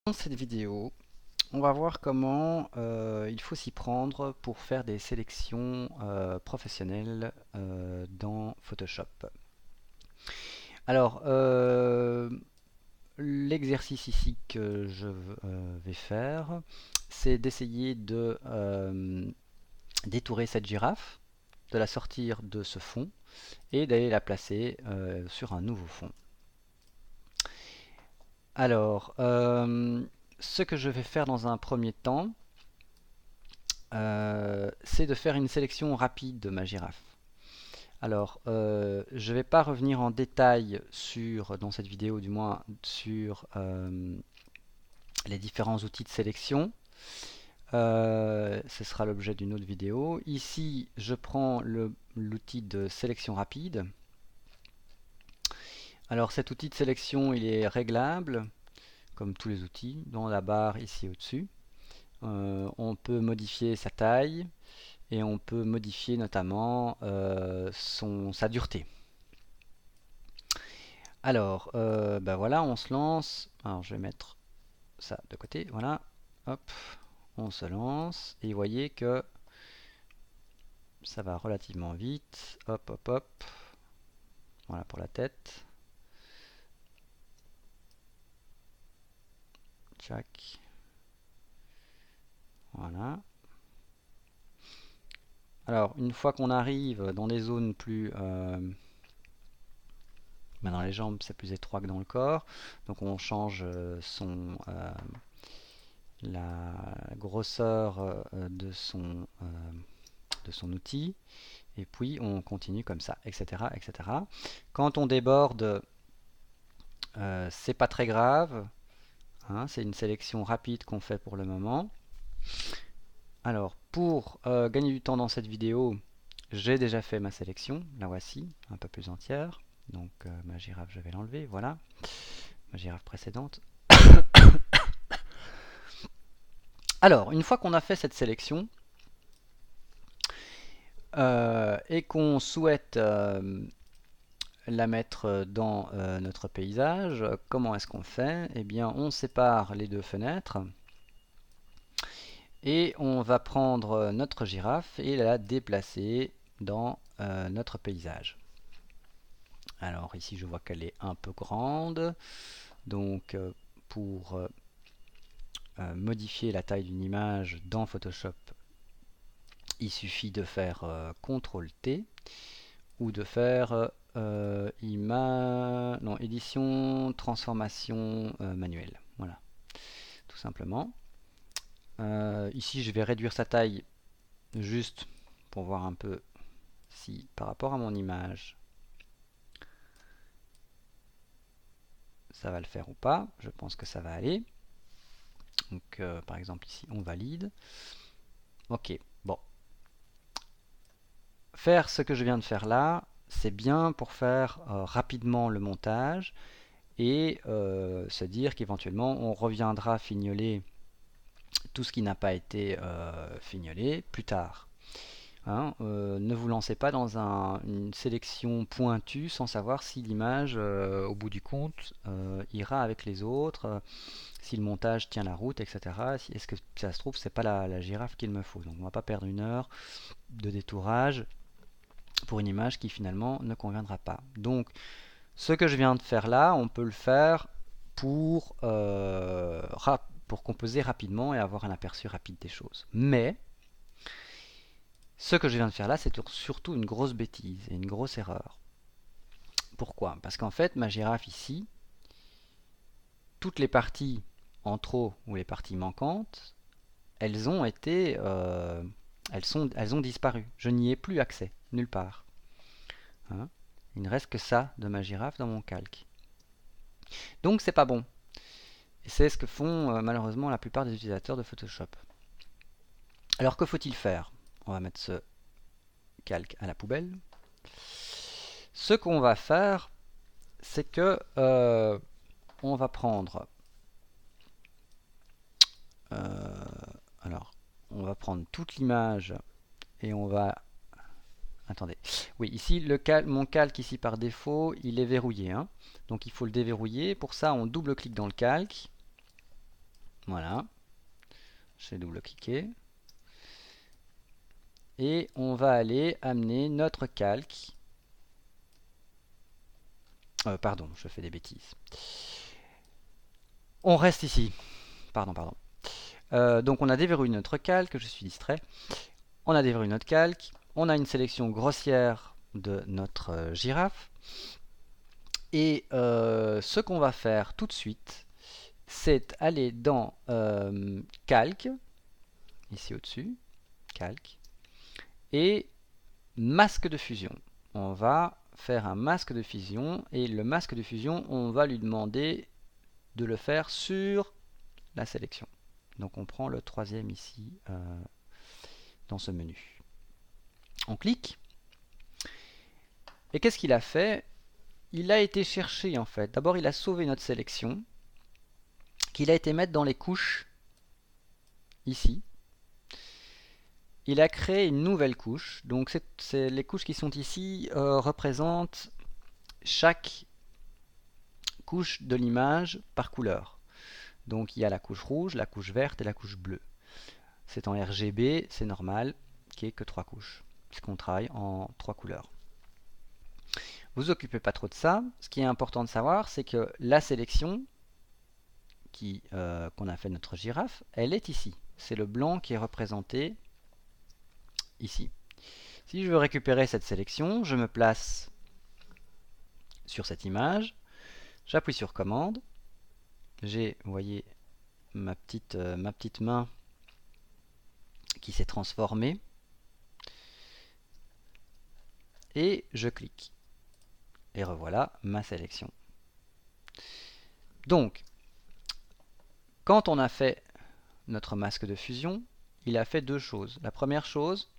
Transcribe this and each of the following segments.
Dans cette vidéo, on va voir comment il faut s'y prendre pour faire des sélections professionnelles dans Photoshop. Alors, l'exercice ici que je vais faire, c'est d'essayer de détourer cette girafe, de la sortir de ce fond et d'aller la placer sur un nouveau fond. Alors, ce que je vais faire dans un premier temps, c'est de faire une sélection rapide de ma girafe. Alors, je ne vais pas revenir en détail dans cette vidéo du moins, sur les différents outils de sélection. Ce sera l'objet d'une autre vidéo. Ici, je prends l'outil de sélection rapide. Alors, cet outil de sélection, il est réglable, comme tous les outils, dans la barre ici au-dessus. On peut modifier sa taille, et on peut modifier notamment sa dureté. Alors, ben voilà, on se lance. Alors, je vais mettre ça de côté. Voilà, hop, on se lance. Et vous voyez que ça va relativement vite. Hop, hop, hop. Voilà pour la tête. Tchac. Voilà. Alors, une fois qu'on arrive dans des zones plus... dans les jambes, c'est plus étroit que dans le corps. Donc, on change la grosseur de son outil, et puis on continue comme ça, etc. etc. Quand on déborde, c'est pas très grave, hein, c'est une sélection rapide qu'on fait pour le moment. Alors, pour gagner du temps dans cette vidéo, j'ai déjà fait ma sélection, la voici, un peu plus entière. Donc ma girafe, je vais l'enlever, voilà, ma girafe précédente. Alors, une fois qu'on a fait cette sélection, et qu'on souhaite la mettre dans notre paysage, comment est-ce qu'on fait? Eh bien, on sépare les deux fenêtres et on va prendre notre girafe et la déplacer dans notre paysage. Alors ici, je vois qu'elle est un peu grande, donc pour modifier la taille d'une image dans Photoshop, il suffit de faire CTRL-T ou de faire édition, transformation manuelle. Voilà, tout simplement. Ici, je vais réduire sa taille juste pour voir un peu si par rapport à mon image, ça va le faire ou pas. Je pense que ça va aller. Donc, par exemple, ici, on valide. Ok, bon. Faire ce que je viens de faire là, c'est bien pour faire rapidement le montage et se dire qu'éventuellement, on reviendra fignoler tout ce qui n'a pas été fignolé plus tard. Hein, ne vous lancez pas dans une sélection pointue sans savoir si l'image, au bout du compte, ira avec les autres, si le montage tient la route, etc. Est-ce que ça se trouve, c'est pas la girafe qu'il me faut. Donc on va pas perdre une heure de détourage pour une image qui finalement ne conviendra pas. Donc ce que je viens de faire là, on peut le faire pour, pour composer rapidement et avoir un aperçu rapide des choses. Mais ce que je viens de faire là, c'est surtout une grosse bêtise et une grosse erreur. Pourquoi? Parce qu'en fait, ma girafe ici, toutes les parties en trop ou les parties manquantes, elles ont été, elles ont disparu. Je n'y ai plus accès, nulle part. Hein, il ne reste que ça de ma girafe dans mon calque. Donc c'est pas bon. Et c'est ce que font malheureusement la plupart des utilisateurs de Photoshop. Alors que faut-il faire? On va mettre ce calque à la poubelle. Ce qu'on va faire, c'est que on va prendre alors on va prendre toute l'image et on va attendez, oui, ici mon calque ici par défaut il est verrouillé, hein. Donc il faut le déverrouiller. Pour ça on double clique dans le calque Voilà. Je vais double-cliquer. Et on va aller amener notre calque. Pardon, je fais des bêtises. On reste ici. Pardon. Donc on a déverrouillé notre calque, je suis distrait. On a déverrouillé notre calque. On a une sélection grossière de notre girafe. Et ce qu'on va faire tout de suite, c'est aller dans calque, ici au-dessus, calque, et masque de fusion. On va faire un masque de fusion, et le masque de fusion, on va lui demander de le faire sur la sélection. Donc on prend le troisième ici dans ce menu. On clique. Et qu'est-ce qu'il a fait? Il a été chercher en fait. D'abord il a sauvé notre sélection, qu'il a été mettre dans les couches ici. Il a créé une nouvelle couche. Donc les couches qui sont ici représentent chaque couche de l'image par couleur. Donc il y a la couche rouge, la couche verte et la couche bleue. C'est en RGB, c'est normal qu'il n'y ait que 3 couches, puisqu'on travaille en 3 couleurs. Vous occupez pas trop de ça. Ce qui est important de savoir, c'est que la sélection qu'on a fait de notre girafe, elle est ici. C'est le blanc qui est représenté ici. Si je veux récupérer cette sélection, je me place sur cette image, j'appuie sur commande, j'ai, vous voyez, ma petite main qui s'est transformée, et je clique. Et revoilà ma sélection. Donc, quand on a fait notre masque de fusion, il a fait deux choses. La première chose,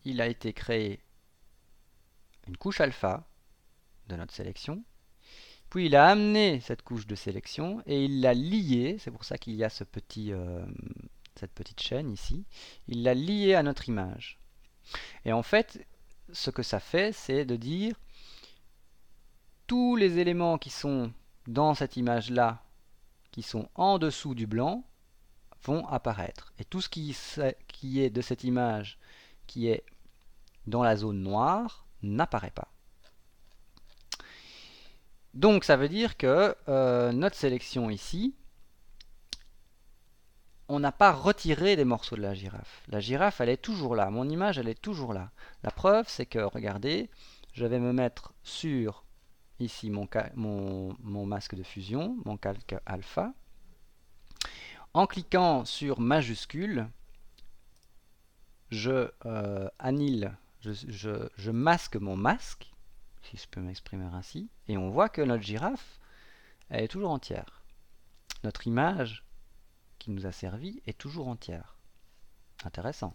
il a été créé une couche alpha de notre sélection, puis il a amené cette couche de sélection et il l'a liée, c'est pour ça qu'il y a cette petite chaîne ici, il l'a liée à notre image. Et en fait, ce que ça fait, c'est de dire tous les éléments qui sont dans cette image-là, qui sont en dessous du blanc, vont apparaître. Et tout ce qui est de cette image, qui est dans la zone noire, n'apparaît pas. Donc ça veut dire que notre sélection ici, on n'a pas retiré des morceaux de la girafe. La girafe, elle est toujours là. Mon image, elle est toujours là. La preuve, c'est que, regardez, je vais me mettre sur, ici, mon masque de fusion, mon calque alpha. En cliquant sur majuscule, je annule, je masque mon masque, si je peux m'exprimer ainsi, et on voit que notre girafe, elle est toujours entière. Notre image qui nous a servi est toujours entière. Intéressant.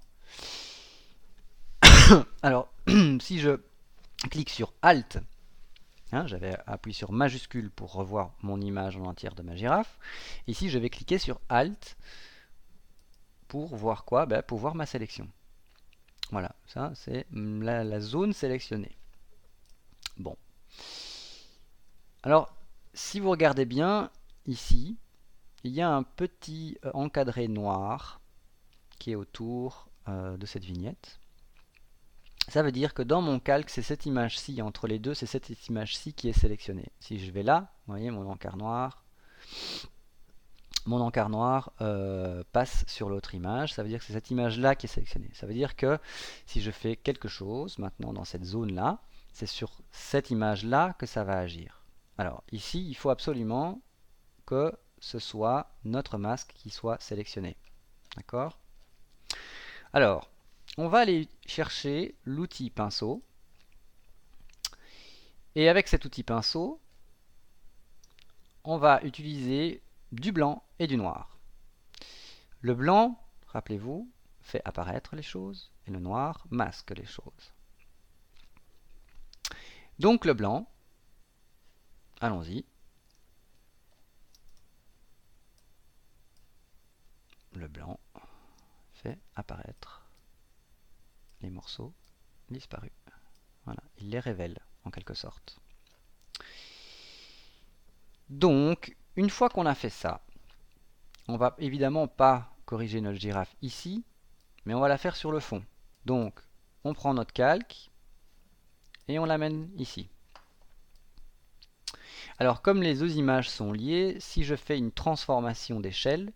Alors, si je clique sur Alt, hein, j'avais appuyé sur majuscule pour revoir mon image en entière de ma girafe. Ici, je vais cliquer sur Alt pour voir quoi? Pour voir ma sélection. Voilà, ça c'est la zone sélectionnée. Bon. Alors, si vous regardez bien, ici, il y a un petit encadré noir qui est autour de cette vignette. Ça veut dire que dans mon calque, c'est cette image-ci, entre les deux, c'est cette image-ci qui est sélectionnée. Si je vais là, vous voyez mon encart noir passe sur l'autre image, ça veut dire que c'est cette image-là qui est sélectionnée. Ça veut dire que si je fais quelque chose maintenant dans cette zone-là, c'est sur cette image-là que ça va agir. Alors ici, il faut absolument que ce soit notre masque qui soit sélectionné. D'accord? Alors, on va aller chercher l'outil pinceau. Et avec cet outil pinceau, on va utiliser du blanc et du noir. Le blanc, rappelez-vous, fait apparaître les choses et le noir masque les choses. Donc le blanc, allons-y. Le blanc fait apparaître les morceaux disparus. Voilà, il les révèle en quelque sorte. Donc, une fois qu'on a fait ça, On va évidemment pas corriger notre girafe ici, mais on va la faire sur le fond. Donc, on prend notre calque et on l'amène ici. Alors, comme les deux images sont liées, si je fais une transformation d'échelle,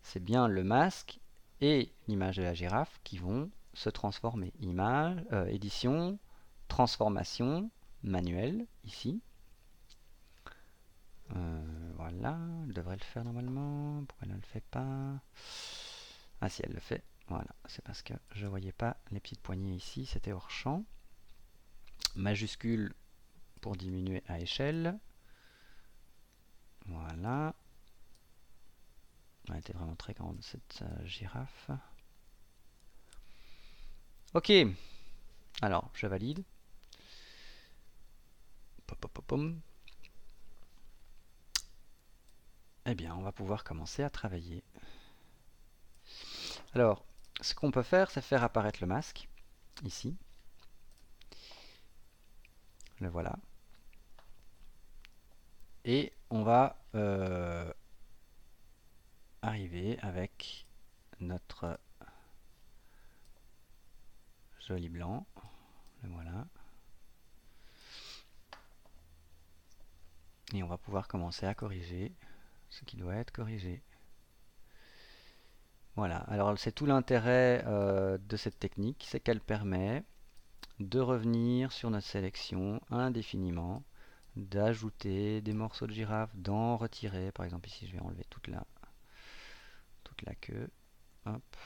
c'est bien le masque et l'image de la girafe qui vont se transformer. Image, édition, transformation, manuel, ici. Voilà, elle devrait le faire normalement. Pourquoi elle ne le fait pas? Ah si, elle le fait. Voilà, c'est parce que je ne voyais pas les petites poignées ici, c'était hors champ. Majuscule pour diminuer à échelle. Voilà. Elle était vraiment très grande cette girafe. Ok, alors je valide. Pop, pop, pop, pom. Eh bien, on va pouvoir commencer à travailler. Alors, ce qu'on peut faire, c'est faire apparaître le masque, ici. Le voilà. Et on va arriver avec notre joli blanc. Le voilà. Et on va pouvoir commencer à corriger ce qui doit être corrigé. Voilà, alors c'est tout l'intérêt de cette technique, c'est qu'elle permet de revenir sur notre sélection indéfiniment, d'ajouter des morceaux de girafe, d'en retirer. Par exemple ici je vais enlever toute la queue. Hop.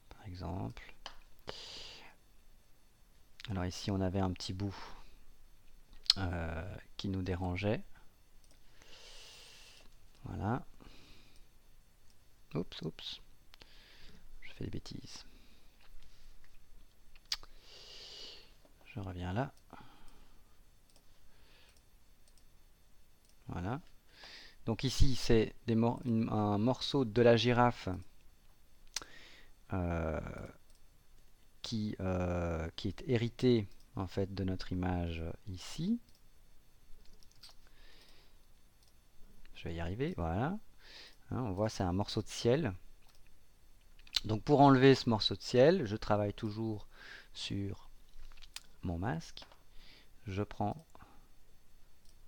Par exemple. Alors ici on avait un petit bout qui nous dérangeait. Voilà. Oups, oups. Je fais des bêtises. Je reviens là. Voilà. Donc ici c'est un morceau de la girafe euh, qui est hérité en fait de notre image ici. Je vais y arriver, voilà. Hein, on voit c'est un morceau de ciel. Donc pour enlever ce morceau de ciel, je travaille toujours sur mon masque. Je prends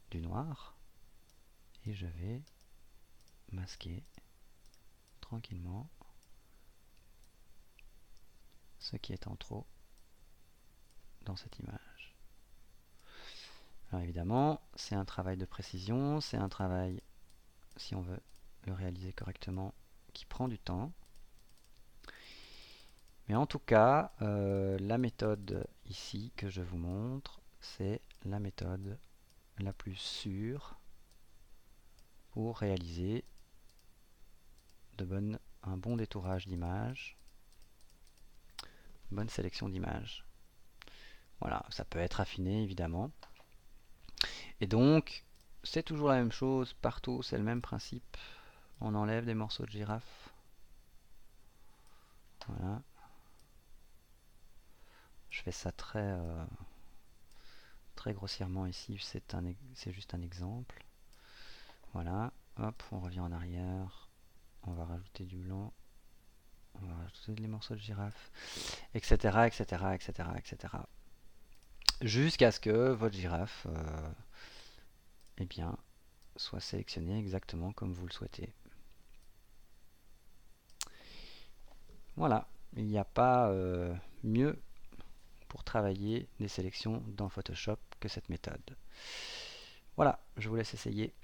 du noir et je vais masquer tranquillement ce qui est en trop dans cette image. Alors évidemment, c'est un travail de précision, c'est un travail, si on veut le réaliser correctement, qui prend du temps. Mais en tout cas, la méthode ici que je vous montre, c'est la méthode la plus sûre pour réaliser un bon détourage d'images, une bonne sélection d'images. Voilà, ça peut être affiné évidemment. Et donc, c'est toujours la même chose, partout c'est le même principe. On enlève des morceaux de girafe. Voilà. Je fais ça très grossièrement ici, c'est juste un exemple. Voilà, hop, on revient en arrière, on va rajouter du blanc, on va rajouter les morceaux de girafe, etc., etc., etc., etc. Jusqu'à ce que votre girafe eh bien, soit sélectionnée exactement comme vous le souhaitez. Voilà, il n'y a pas mieux pour travailler des sélections dans Photoshop que cette méthode. Voilà, je vous laisse essayer.